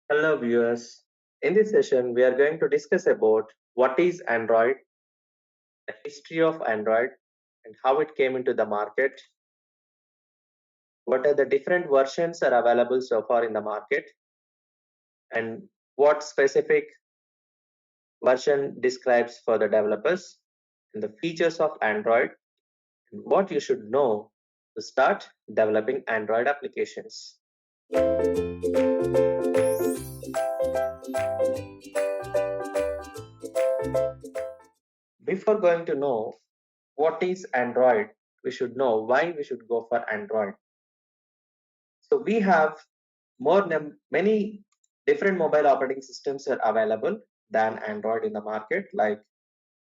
Hello viewers. In this session, we are going to discuss about what is Android, the history of Android, and how it came into the market, what are the different versions are available so far in the market, and what specific version describes for the developers, and the features of Android, and what you should know to start developing Android applications. Before going to know what is Android, we should know why we should go for Android. So we have many different mobile operating systems are available than Android in the market, like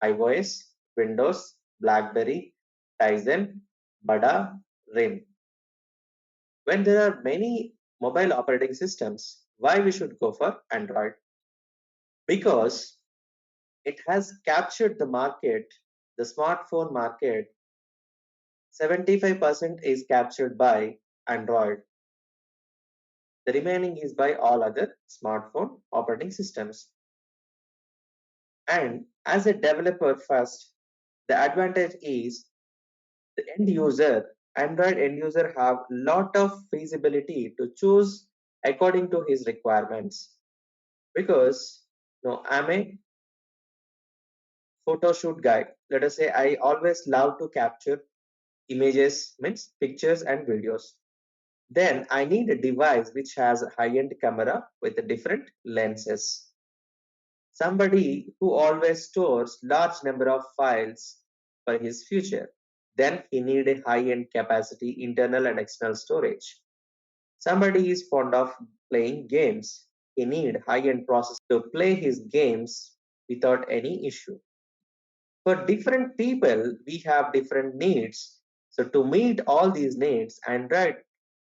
iOS, Windows, BlackBerry, Tizen, Bada, RIM. When there are many mobile operating systems, why we should go for Android? Because it has captured the market, the smartphone market. 75% is captured by Android. The remaining is by all other smartphone operating systems. And as a developer first, the advantage is the end user, Android end user have lot of feasibility to choose according to his requirements. Because I'm a photo shoot guy. Let us say I always love to capture images, means pictures and videos. Then I need a device which has a high-end camera with different lenses. Somebody who always stores large number of files for his future. Then he need a high-end capacity internal and external storage. Somebody is fond of playing games. He need high-end processor to play his games without any issue. For different people, we have different needs. So to meet all these needs, Android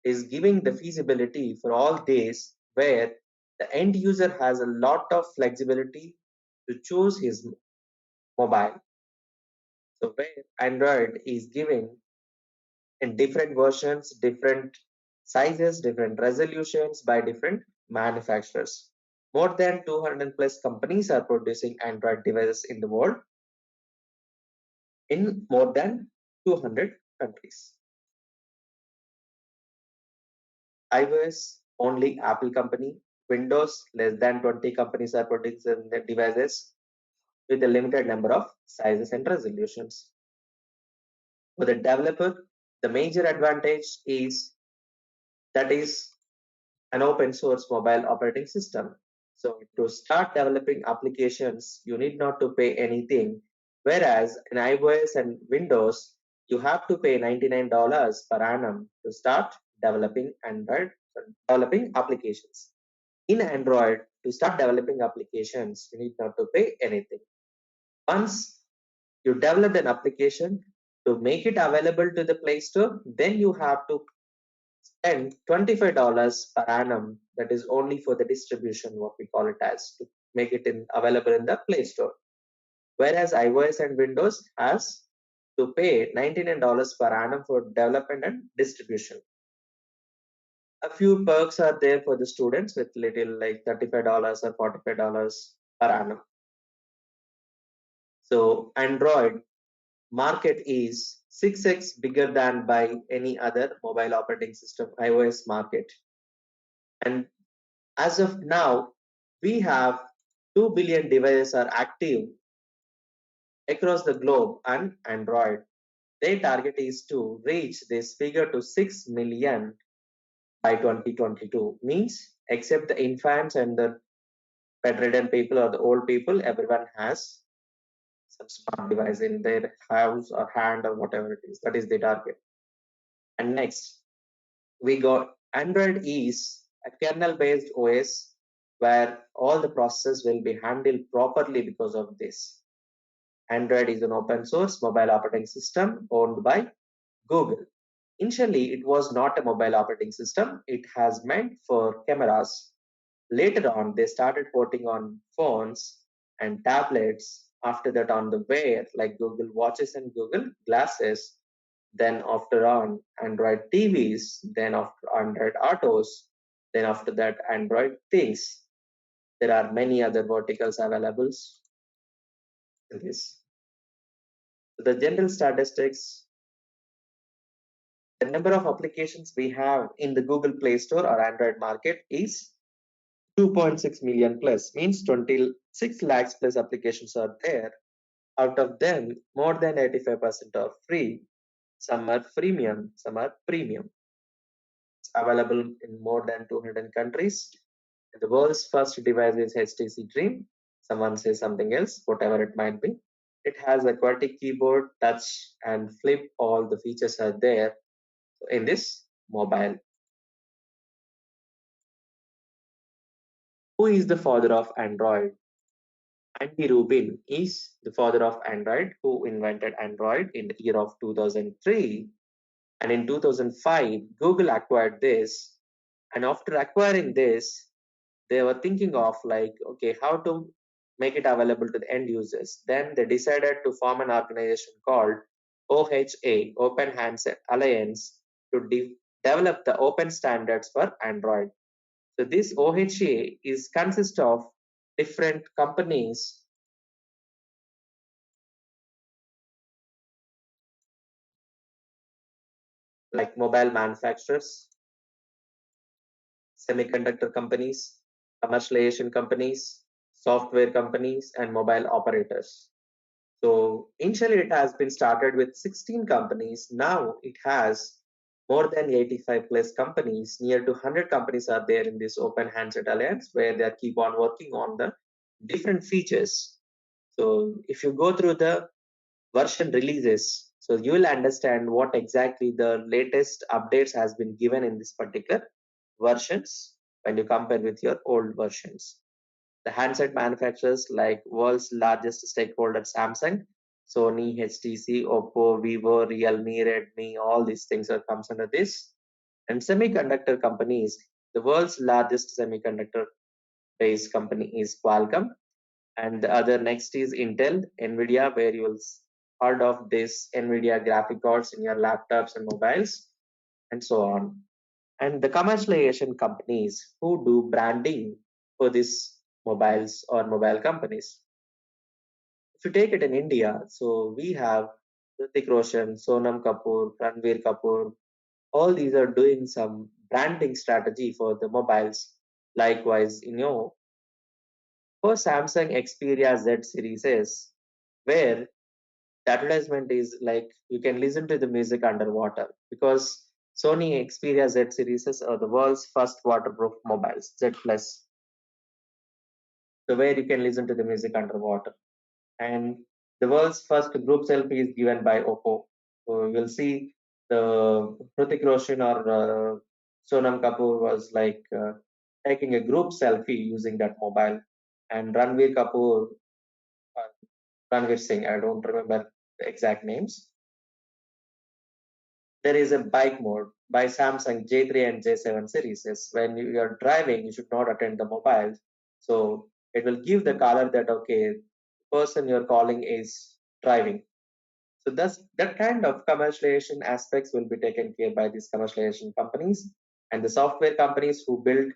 is giving the feasibility for all these where the end user has a lot of flexibility to choose his mobile. So where Android is giving in different versions, different sizes, different resolutions by different manufacturers. More than 200 plus companies are producing Android devices in the world in more than 200 countries. iOS only Apple company, Windows less than 20 companies are producing the devices with a limited number of sizes and resolutions. For the developer, the major advantage is that is an open source mobile operating system. So to start developing applications, you need not to pay anything. Whereas in iOS and Windows, you have to pay $99 per annum to start developing developing applications. In Android, to start developing applications, you need not to pay anything. Once you develop an application, to make it available to the Play Store, then you have to spend $25 per annum. That is only for the distribution, what we call it as, to make it available in the Play Store. Whereas iOS and Windows has to pay $99 per annum for development and distribution. A few perks are there for the students with little like $35 or $45 per annum. So Android market is 6x bigger than by any other mobile operating system iOS market. And as of now, we have 2 billion devices are active across the globe on Android. Their target is to reach this figure to 6 million by 2022. Means except the infants and the bedridden people or the old people, everyone has some smart device in their house or hand or whatever it is. That is the target. And next, we got Android is a kernel based OS where all the processes will be handled properly because of this. Android is an open source mobile operating system owned by Google. Initially, it was not a mobile operating system. It has meant for cameras. Later on, they started porting on phones and tablets. After that, on the Wear, like Google Watches and Google Glasses. Then after on, Android TVs. Then after Android Autos. Then after that, Android things. There are many other verticals available in this. The general statistics, the number of applications we have in the Google Play Store or Android market is 2.6 million plus, means 26 lakhs plus applications are there. Out of them, more than 85% are free. Some are freemium, some are premium. It's available in more than 200 countries. The world's first device is HTC Dream. Someone says something else, whatever it might be. It has a QWERTY keyboard, touch, and flip. All the features are there in this mobile. Who is the father of Android? Andy Rubin is the father of Android, who invented Android in the year of 2003. And in 2005, Google acquired this. And after acquiring this, they were thinking of like, okay, how to make it available to the end users. Then they decided to form an organization called OHA, Open Handset Alliance, to develop the open standards for Android. So this OHA is consists of different companies like mobile manufacturers, semiconductor companies, commercialization companies, software companies, and mobile operators. So initially it has been started with 16 companies. Now it has more than 85 plus companies. Near to 100 companies are there in this Open Handset Alliance, where they keep on working on the different features. So if you go through the version releases, so you will understand what exactly the latest updates has been given in this particular versions when you compare with your old versions. The handset manufacturers like world's largest stakeholder Samsung, Sony, HTC, Oppo, Vivo, Realme, Redmi, all these things are comes under this. And semiconductor companies, the world's largest semiconductor based company is Qualcomm, and the other next is Intel, Nvidia, where you will heard of this Nvidia graphic cards in your laptops and mobiles, and so on. And the commercialization companies who do branding for these mobiles or mobile companies. If you take it in India, so we have Hrithik Roshan, Sonam Kapoor, Ranveer Kapoor, all these are doing some branding strategy for the mobiles. Likewise, for Samsung Xperia Z series is where the advertisement is like you can listen to the music underwater, because Sony Xperia Z series are the world's first waterproof mobiles, Z Plus, so where you can listen to the music underwater. And the world's first group selfie is given by Oppo. So you'll see the Hrithik Roshan or Sonam Kapoor was like taking a group selfie using that mobile, and Ranveer Kapoor, Ranveer Singh, I don't remember the exact names. There is a bike mode by Samsung J3 and J7 series. When you are driving, you should not attend the mobile. So it will give the color that okay, the person you're calling is driving. So that kind of commercialization aspects will be taken care by these commercialization companies and the software companies who build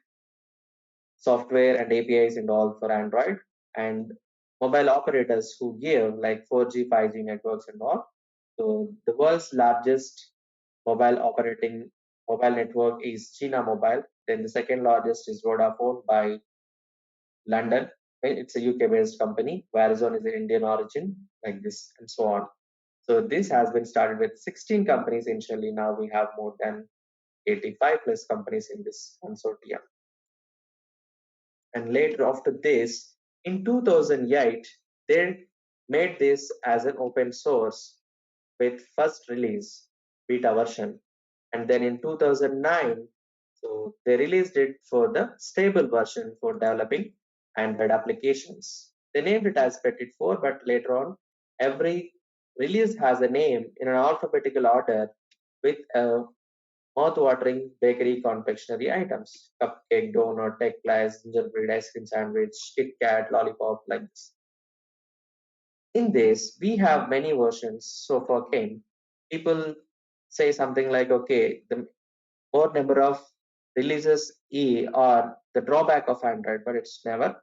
software and APIs and all for Android, and mobile operators who give like 4G, 5G networks and all. So the world's largest mobile network is China Mobile. Then the second largest is Vodafone by London. Okay, it's a UK based company. Verizon is an Indian origin, like this, and so on. So this has been started with 16 companies initially. Now we have more than 85 plus companies in this consortium. And later after this, in 2008, they made this as an open source with first release, beta version. And then in 2009, so they released it for the stable version for developing Android applications. They named it as Petit 4, but later on, every release has a name in an alphabetical order with a mouth-watering bakery confectionery items: cupcake, donut, eclairs, gingerbread, ice cream sandwich, Kit Kat, lollipop, like this. In this, we have many versions so far came. People say something like, okay, the more number of releases E or the drawback of Android, but it's never,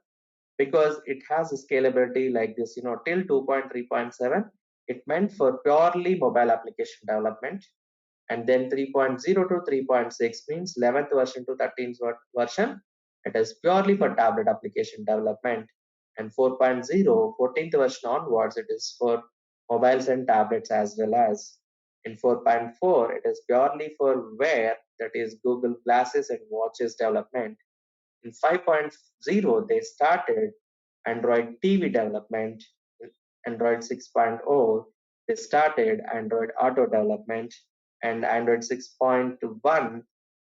because it has a scalability like this, till 2.3.7, it meant for purely mobile application development. And then 3.0 to 3.6 means 11th version to 13th version. It is purely for tablet application development. And 4.0, 14th version onwards, it is for mobiles and tablets as well as. In 4.4, it is purely for wear, that is Google Glasses and watches development. In 5.0, they started Android TV development. In Android 6.0, they started Android Auto development, and Android 6.1,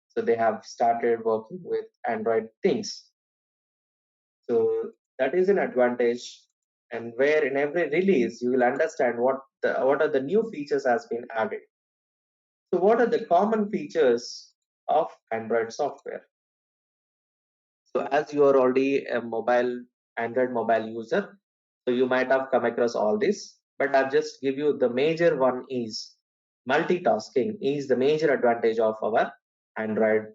so they have started working with Android Things. So that is an advantage, and where in every release you will understand what are the new features has been added. So what are the common features of Android software? So as you are already a Android mobile user, so you might have come across all this, but I'll just give you the major one is multitasking is the major advantage of our Android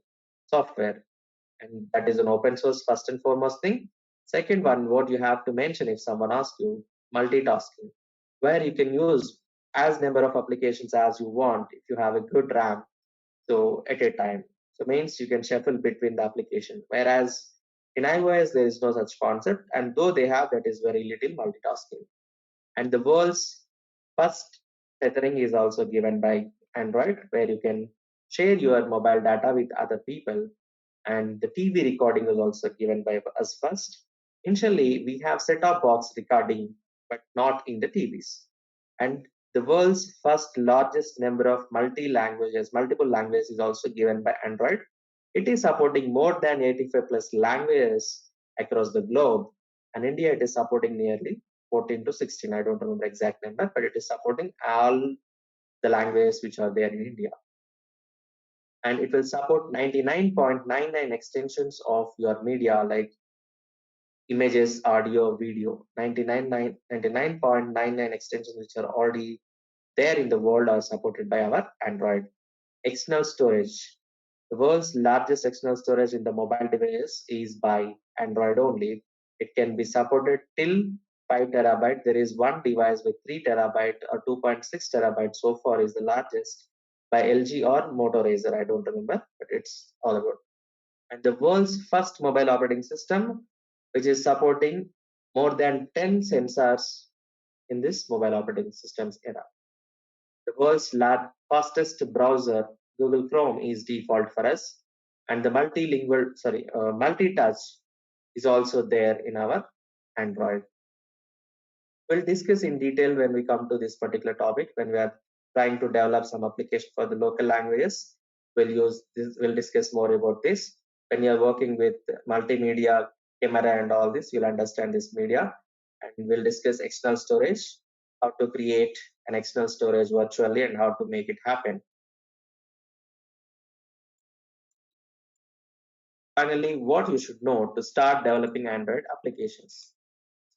software. And that is an open source first and foremost thing. Second one, what you have to mention if someone asks you, multitasking, where you can use as number of applications as you want if you have a good RAM, so at a time. So means you can shuffle between the application. Whereas in iOS there is no such concept, and though they have, that is very little multitasking. And the world's first tethering is also given by Android, where you can share your mobile data with other people, and the TV recording is also given by us first. Initially, we have set-top box recording, but not in the TVs. And the world's first largest number of multiple languages is also given by Android. It is supporting more than 85 plus languages across the globe, and India it is supporting nearly 14 to 16. I don't remember exact number, but it is supporting all the languages which are there in India, and it will support 99.99 extensions of your media like images, audio, video. 99.99 extensions which are already there in the world are supported by our Android. External storage. The world's largest external storage in the mobile device is by Android only. It can be supported till 5 terabyte. There is one device with 3 terabyte or 2.6 terabyte so far is the largest by LG or Motorizr. I don't remember, but it's all about. And the world's first mobile operating system, which is supporting more than 10 sensors in this mobile operating systems era. The world's fastest browser, Google Chrome, is default for us, and the multi-touch is also there in our Android. We'll discuss in detail when we come to this particular topic. When we are trying to develop some application for the local languages, we'll use this. We'll discuss more about this. When you're working with multimedia, camera, and all this, you'll understand this media. And we'll discuss external storage, how to create an external storage virtually, and how to make it happen. Finally, what you should know to start developing Android applications.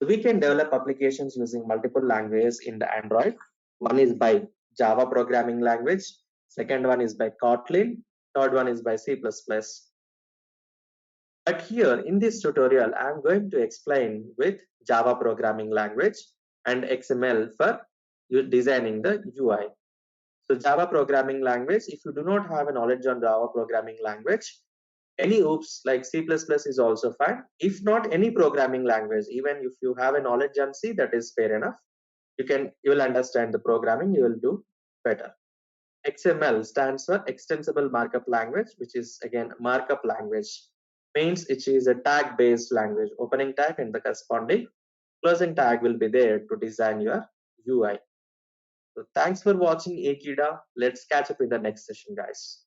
So we can develop applications using multiple languages in the Android. One is by Java programming language. Second one is by Kotlin. Third one is by C++. But here in this tutorial, I'm going to explain with Java programming language and XML for designing the UI. So Java programming language, if you do not have a knowledge on Java programming language, any oops like C++ is also fine. If not any programming language, even if you have a knowledge on C, that is fair enough. You will understand the programming, you will do better. XML stands for extensible markup language, which is again markup language. Means it is a tag based language. Opening tag and the corresponding closing tag will be there to design your UI. So thanks for watching Akida. Let's catch up in the next session, guys.